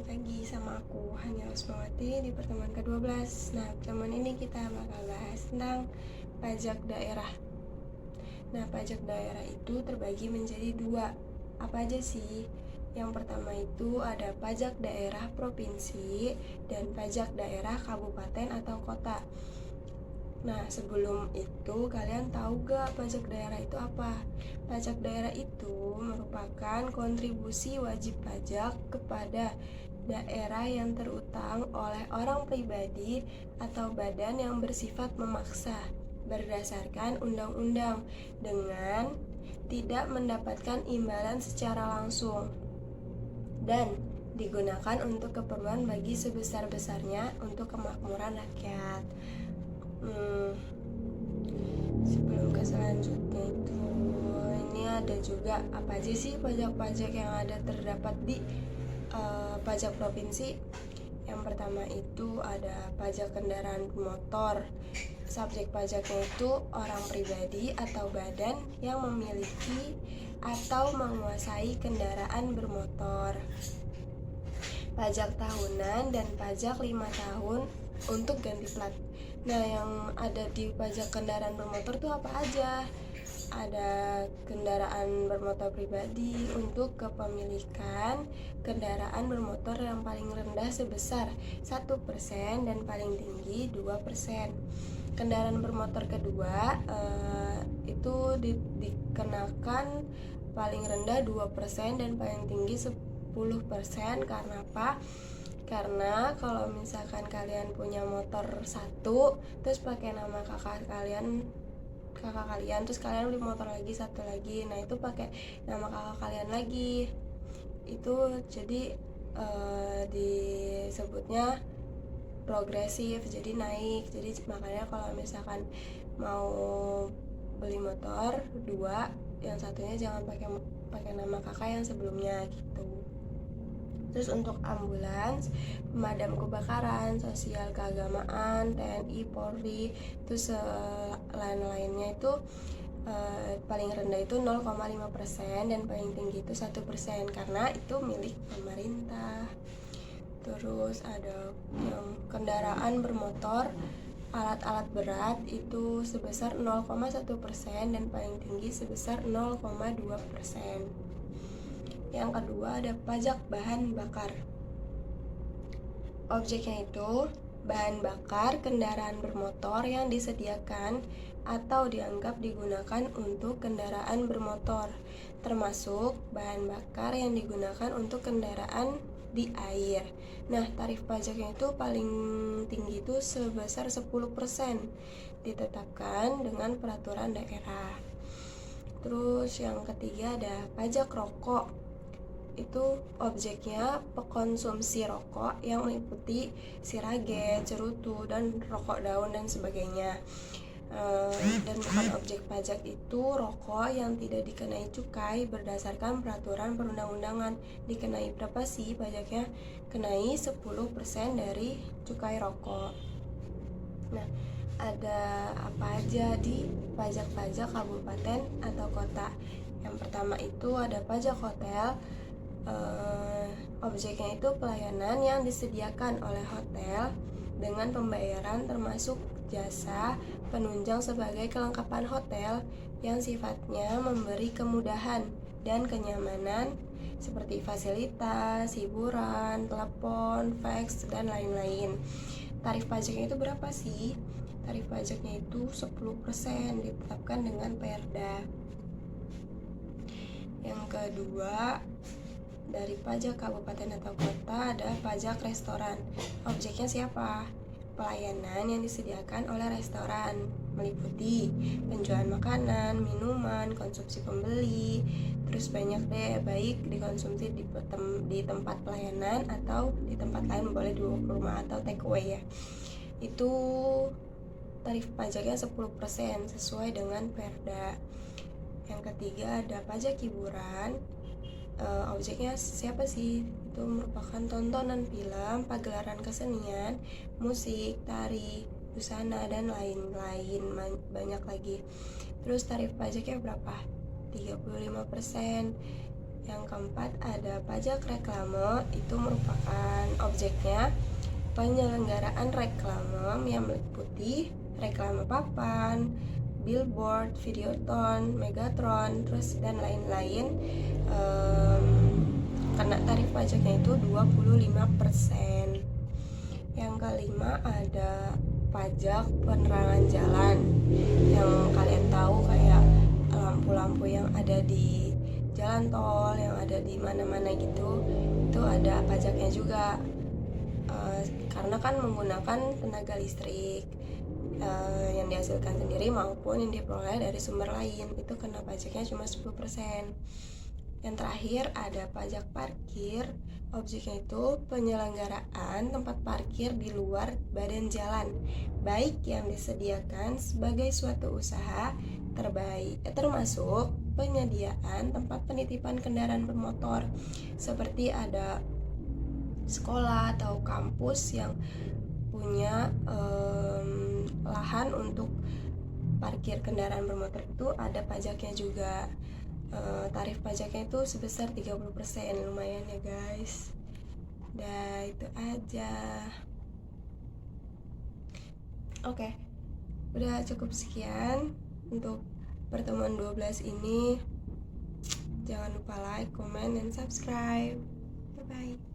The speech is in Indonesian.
balik lagi sama aku Hanya Rusmawati di pertemuan ke-12. Nah, pertemuan ini kita bakal bahas tentang pajak daerah. Nah, pajak daerah itu terbagi menjadi dua. Apa aja sih? Yang pertama itu ada pajak daerah provinsi dan pajak daerah kabupaten atau kota. Nah, sebelum itu kalian tahu gak pajak daerah itu apa? Pajak daerah itu merupakan kontribusi wajib pajak kepada daerah yang terutang oleh orang pribadi atau badan yang bersifat memaksa berdasarkan undang-undang dengan tidak mendapatkan imbalan secara langsung dan digunakan untuk keperluan bagi sebesar-besarnya untuk kemakmuran rakyat. Sebelum ke selanjutnya itu, ini ada juga apa aja sih pajak-pajak yang ada terdapat di pajak provinsi. Yang pertama itu ada pajak kendaraan bermotor. Subjek pajaknya itu orang pribadi atau badan yang memiliki atau menguasai kendaraan bermotor. Pajak tahunan dan pajak 5 tahun untuk ganti plat. Nah, yang ada di pajak kendaraan bermotor tuh apa aja? Ada kendaraan bermotor pribadi untuk kepemilikan kendaraan bermotor yang paling rendah sebesar 1% dan paling tinggi 2%. Kendaraan bermotor kedua itu dikenakan paling rendah 2% dan paling tinggi 10%. Karena apa? Karena kalau misalkan kalian punya motor satu terus pakai nama kakak kalian terus kalian beli motor lagi satu lagi, nah itu pakai nama kakak kalian lagi, itu jadi disebutnya progresif, jadi naik. Jadi makanya kalau misalkan mau beli motor dua, yang satunya jangan pakai nama kakak yang sebelumnya gitu. Terus untuk ambulans, pemadam kebakaran, sosial keagamaan, TNI, Polri, terus lain-lainnya itu paling rendah itu 0,5% dan paling tinggi itu 1% karena itu milik pemerintah. Terus ada yang kendaraan bermotor, alat-alat berat itu sebesar 0,1% dan paling tinggi sebesar 0,2%. Yang kedua ada pajak bahan bakar. Objeknya itu bahan bakar kendaraan bermotor yang disediakan atau dianggap digunakan untuk kendaraan bermotor, termasuk bahan bakar yang digunakan untuk kendaraan di air. Nah, tarif pajaknya itu paling tinggi itu sebesar 10%, ditetapkan dengan peraturan daerah. Terus yang ketiga ada pajak rokok. Itu objeknya pengkonsumsi rokok yang meliputi sirage, cerutu, dan rokok daun dan sebagainya. Dan bukan objek pajak itu rokok yang tidak dikenai cukai berdasarkan peraturan perundang-undangan. Dikenai berapa sih pajaknya? Kenai 10% dari cukai rokok. Nah, ada apa aja di pajak-pajak kabupaten atau kota? Yang pertama itu ada pajak hotel. Objeknya itu pelayanan yang disediakan oleh hotel dengan pembayaran termasuk jasa penunjang sebagai kelengkapan hotel yang sifatnya memberi kemudahan dan kenyamanan seperti fasilitas, hiburan, telepon, fax, dan lain-lain. Tarif pajaknya itu berapa sih? Tarif pajaknya itu 10%, ditetapkan dengan Perda. Yang kedua, dari pajak kabupaten atau kota ada pajak restoran. Objeknya siapa? Pelayanan yang disediakan oleh restoran, meliputi penjualan makanan, minuman, konsumsi pembeli, terus banyak deh, baik dikonsumsi di tempat pelayanan atau di tempat lain, boleh dibawa ke rumah atau take away ya. Itu tarif pajaknya 10% sesuai dengan Perda. Yang ketiga ada pajak hiburan. Objeknya siapa sih? Itu merupakan tontonan film, pagelaran kesenian, musik, tari, busana, dan lain-lain, banyak lagi. Terus tarif pajaknya berapa? 35%. Yang keempat ada pajak reklame, itu merupakan objeknya penyelenggaraan reklame yang meliputi reklame papan, billboard, videoton, megatron, terus dan lain-lain. Kena tarif pajaknya itu 25%. Yang kelima ada pajak penerangan jalan. Yang kalian tahu kayak lampu-lampu yang ada di jalan tol, yang ada di mana-mana gitu, itu ada pajaknya juga. Karena kan menggunakan tenaga listrik yang dihasilkan sendiri maupun yang diperoleh dari sumber lain, itu kena pajaknya cuma 10%. Yang terakhir ada pajak parkir. Objeknya itu penyelenggaraan tempat parkir di luar badan jalan, baik yang disediakan sebagai suatu usaha termasuk penyediaan tempat penitipan kendaraan bermotor, seperti ada sekolah atau kampus yang punya lahan untuk parkir kendaraan bermotor, itu ada pajaknya juga. Tarif pajaknya itu sebesar 30%, lumayan ya guys. Dah itu aja. Oke, udah cukup sekian untuk pertemuan 12 ini. Jangan lupa like, comment, dan subscribe. Bye bye.